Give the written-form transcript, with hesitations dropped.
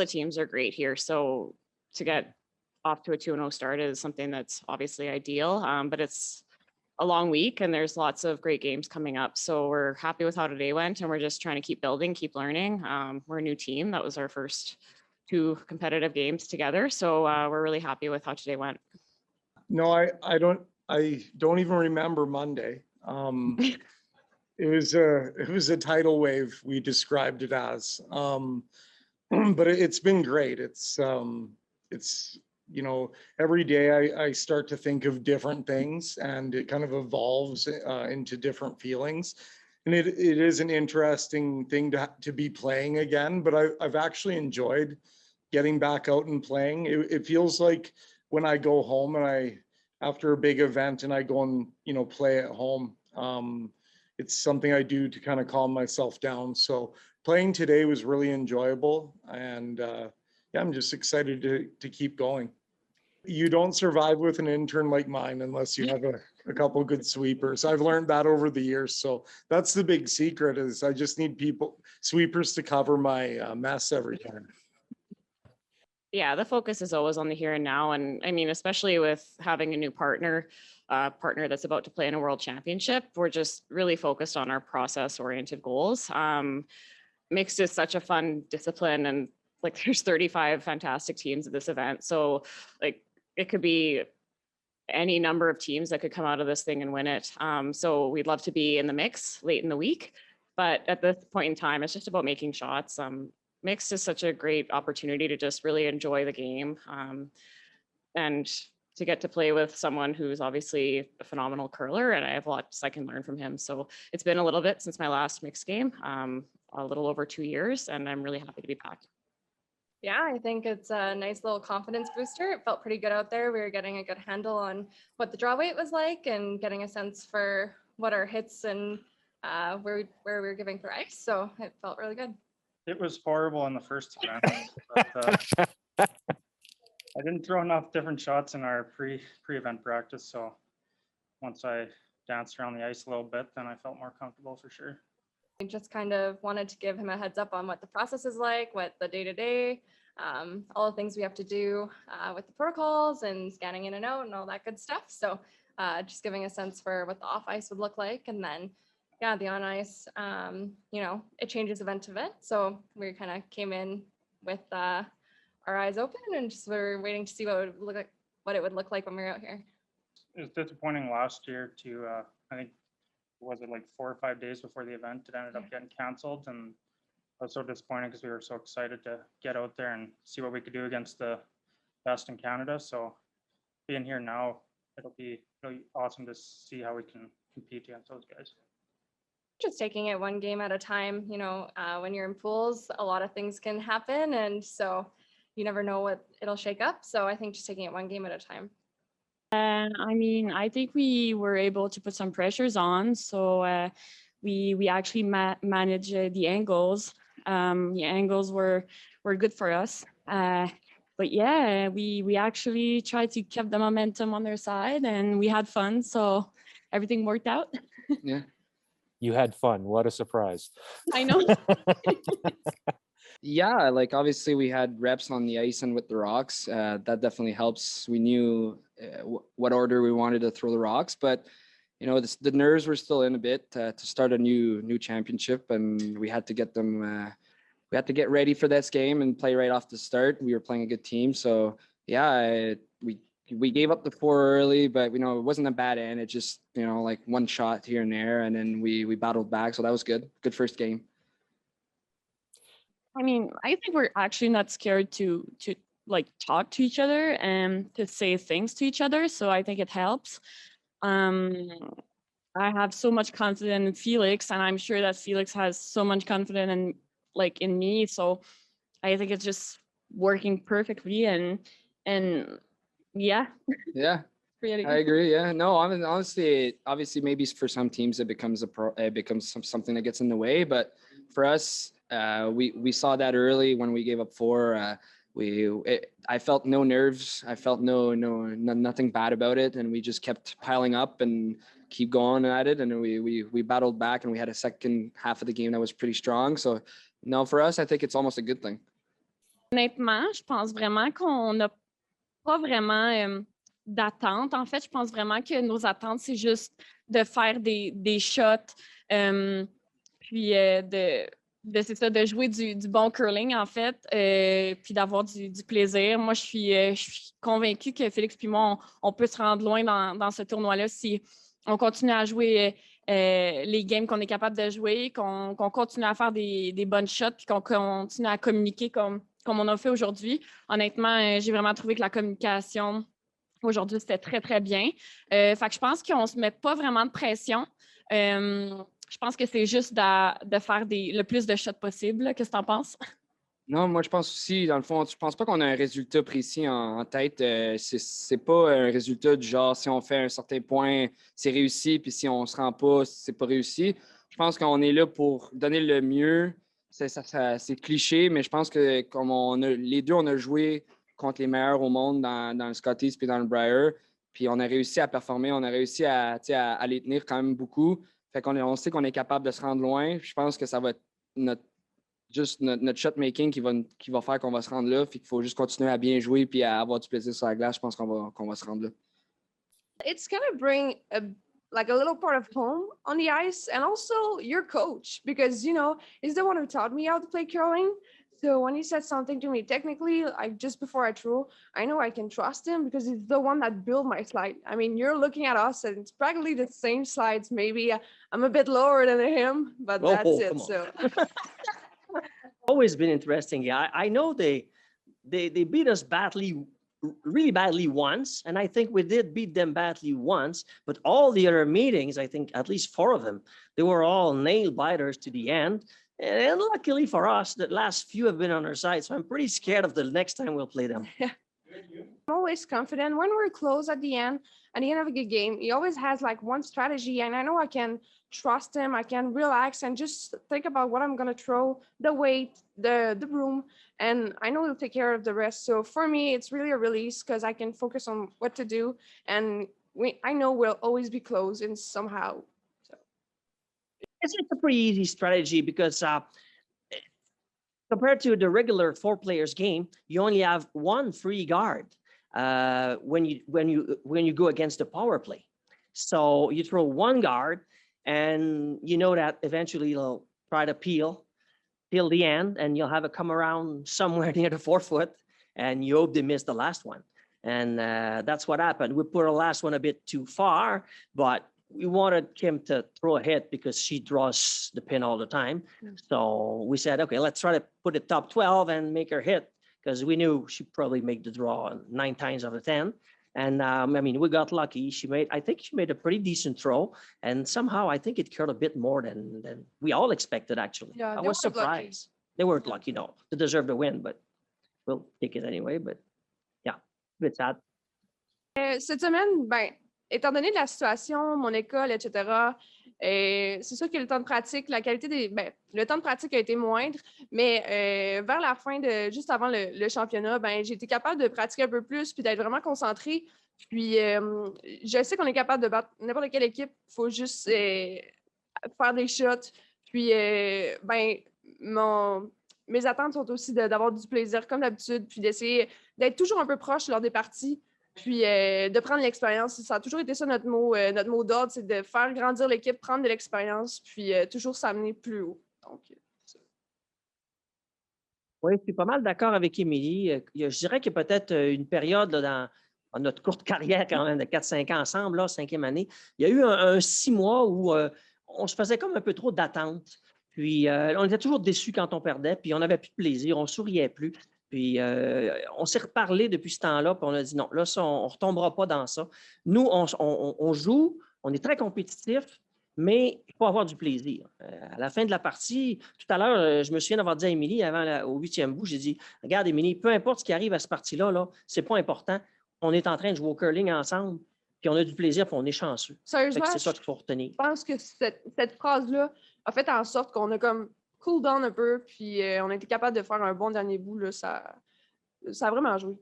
the teams are great here. So to get off to a 2-0 start is something that's obviously ideal, but it's a long week and there's lots of great games coming up. So we're happy with how today went and we're just trying to keep building, keep learning. We're a new team. That was our first 2 competitive games together. So we're really happy with how today went. No, I don't even remember Monday. It was a tidal wave, we described it as. But it's been great. It's every day I start to think of different things and it kind of evolves into different feelings. And it is an interesting thing to be playing again, but I've actually enjoyed getting back out and playing. It feels like when I go home and after a big event and I go and, play at home, it's something I do to kind of calm myself down. So playing today was really enjoyable. And I'm just excited to keep going. You don't survive with an intern like mine unless you have a couple good sweepers. I've learned that over the years. So that's the big secret is I just need sweepers to cover my mess every time. Yeah, the focus is always on the here and now. And I mean, especially with having a new partner that's about to play in a world championship, we're just really focused on our process-oriented goals. Mixed is such a fun discipline and like there's 35 fantastic teams at this event. So like it could be any number of teams that could come out of this thing and win it. So we'd love to be in the mix late in the week. But at this point in time, it's just about making shots. Mixed is such a great opportunity to just really enjoy the game and to get to play with someone who's obviously a phenomenal curler, and I have lots I can learn from him. So it's been a little bit since my last mixed game, a little over 2 years, and I'm really happy to be back. Yeah, I think it's a nice little confidence booster. It felt pretty good out there. We were getting a good handle on what the draw weight was like and getting a sense for what our hits and where we were giving for ice. So it felt really good. It was horrible in the first event, but I didn't throw enough different shots in our pre-event practice. So once I danced around the ice a little bit, then I felt more comfortable for sure. I just kind of wanted to give him a heads up on what the process is like, what the day-to-day, all the things we have to do with the protocols and scanning in and out and all that good stuff. So just giving a sense for what the off ice would look like. And then, yeah, the on ice, it changes event to event. So we kind of came in with our eyes open and just were waiting to see what it would look like when we were out here. It was disappointing last year to, I think, was it like 4 or 5 days before the event, it ended up getting canceled, and I was so disappointed because we were so excited to get out there and see what we could do against the best in Canada. So being here now, it'll be really awesome to see how we can compete against those guys. Just taking it one game at a time. When you're in pools, a lot of things can happen, and so you never know what it'll shake up. So I think just taking it one game at a time. I mean, I think we were able to put some pressures on. So we actually managed the angles. The angles were good for us. But yeah, we actually tried to keep the momentum on their side and we had fun. So everything worked out. Yeah. You had fun. What a surprise. I know. Yeah, like obviously we had reps on the ice and with the rocks. That definitely helps. We knew what order we wanted to throw the rocks, but the nerves were still in a bit to start a new championship, and we had to get them. We had to get ready for this game and play right off the start. We were playing a good team, so yeah, we gave up the 4 early, but it wasn't a bad end. It just like one shot here and there, and then we battled back, so that was good. Good first game. I mean, I think we're actually not scared to like talk to each other and to say things to each other. So I think it helps. I have so much confidence in Felix, and I'm sure that Felix has so much confidence in me. So I think it's just working perfectly, and yeah. Yeah. I agree. Yeah. No, I mean, honestly, obviously, maybe for some teams it becomes something that gets in the way, but for us, we saw that early when we gave up 4. I felt no nerves. I felt nothing bad about it, and we just kept piling up and keep going at it. And we battled back, and we had a second half of the game that was pretty strong. So, no, for us, I think it's almost a good thing. Honnêtement, je pense vraiment qu'on n'a pas vraiment d'attente. En fait, je pense vraiment que nos attentes, c'est juste de faire des shots, puis c'est ça, de jouer du bon curling, en fait, puis d'avoir du plaisir. Moi, je suis convaincue que Félix puis moi, on peut se rendre loin dans ce tournoi-là si on continue à jouer les games qu'on est capable de jouer, qu'on continue à faire des bonnes shots, puis qu'on continue à communiquer comme on a fait aujourd'hui. Honnêtement, j'ai vraiment trouvé que la communication aujourd'hui, c'était très, très bien. Fait que je pense qu'on ne se met pas vraiment de pression. Je pense que c'est juste de faire le plus de shots possible. Qu'est-ce que tu en penses? Non, moi, je pense aussi, dans le fond, je pense pas qu'on a un résultat précis en tête. C'est pas un résultat du genre, si on fait un certain point, c'est réussi, puis si on se rend pas, c'est pas réussi. Je pense qu'on est là pour donner le mieux. C'est cliché, mais je pense que comme les deux, on a joué contre les meilleurs au monde dans le Scotties puis dans le Brier, puis on a réussi à performer, on a réussi à les tenir quand même beaucoup. Fait on sait qu'on est capable de se rendre loin. Je pense que ça va être notre shot making qui va faire qu'on va se rendre là. Fait qu'il faut juste continuer à bien jouer puis à avoir du plaisir sur la glace. Je pense qu'on va se rendre là. It's gonna bring like a little part of home on the ice, and also your coach, because he's the one who taught me how to play curling. So when he said something to me technically, like just before I throw, I know I can trust him because he's the one that built my slide. I mean, you're looking at us and it's practically the same slides. Maybe I'm a bit lower than him, but that's it. Come on. So Always been interesting. Yeah, I know they beat us really badly once, and I think we did beat them badly once. But all the other meetings, I think at least 4 of them, they were all nail biters to the end. And luckily for us, the last few have been on our side. So I'm pretty scared of the next time we'll play them. I'm always confident when we're close at the end of a good game. He always has like one strategy, and I know I can trust him. I can relax and just think about what I'm gonna throw, the weight, the broom, and I know he'll take care of the rest. So for me, it's really a release because I can focus on what to do, and I know we'll always be close in somehow. It's a pretty easy strategy because compared to the regular 4 players game, you only have 1 free guard when you go against the power play. So you throw 1 guard, and you know that eventually you'll try to peel the end, and you'll have it come around somewhere near the 4th foot, and you hope they miss the last one. And that's what happened. We put the last one a bit too far, but we wanted Kim to throw a hit because she draws the pin all the time. So we said, okay, let's try to put it top 12 and make her hit, because we knew she'd probably make the draw 9 times out of 10. And I mean, we got lucky. I think she made a pretty decent throw, and somehow I think it curled a bit more than we all expected, actually. Yeah, I they was weren't lucky. surprised. They weren't lucky, no. They deserved the win, but we'll take it anyway. But yeah, a bit sad. Cette semaine, étant donné la situation, mon école, etc., c'est sûr que le temps de pratique, la qualité le temps de pratique a été moindre, mais vers la fin juste avant le championnat, j'ai été capable de pratiquer un peu plus puis d'être vraiment concentrée. Puis je sais qu'on est capable de battre n'importe quelle équipe. Il faut juste faire des shots. Puis mes attentes sont aussi d'avoir du plaisir comme d'habitude, puis d'essayer d'être toujours un peu proche lors des parties. Puis de prendre l'expérience. Ça a toujours été ça notre mot d'ordre, c'est de faire grandir l'équipe, prendre de l'expérience, puis toujours s'amener plus haut. Donc, Oui, je suis pas mal d'accord avec Émilie. Je dirais qu'il y a peut-être une période là, dans notre courte carrière quand même de 4-5 ans ensemble, là, 5e année, il y a eu un 6 mois où on se faisait comme un peu trop d'attentes. Puis on était toujours déçus quand on perdait, puis on n'avait plus de plaisir, on ne souriait plus. Puis on s'est reparlé depuis ce temps-là, puis on a dit non, là, ça, on ne retombera pas dans ça. Nous, on joue, on est très compétitif, mais il faut avoir du plaisir. À la fin de la partie, tout à l'heure, je me souviens d'avoir dit à Émilie au 8e bout, j'ai dit, regarde Émilie, peu importe ce qui arrive à cette partie-là, là, ce n'est pas important. On est en train de jouer au curling ensemble, puis on a du plaisir, puis on est chanceux. sérieusement, C'est ça qu'il faut retenir. je pense que cette phrase-là a fait en sorte qu'on a comme cool down un peu, puis on a été capable de faire un bon dernier bout. Là, ça a vraiment joué.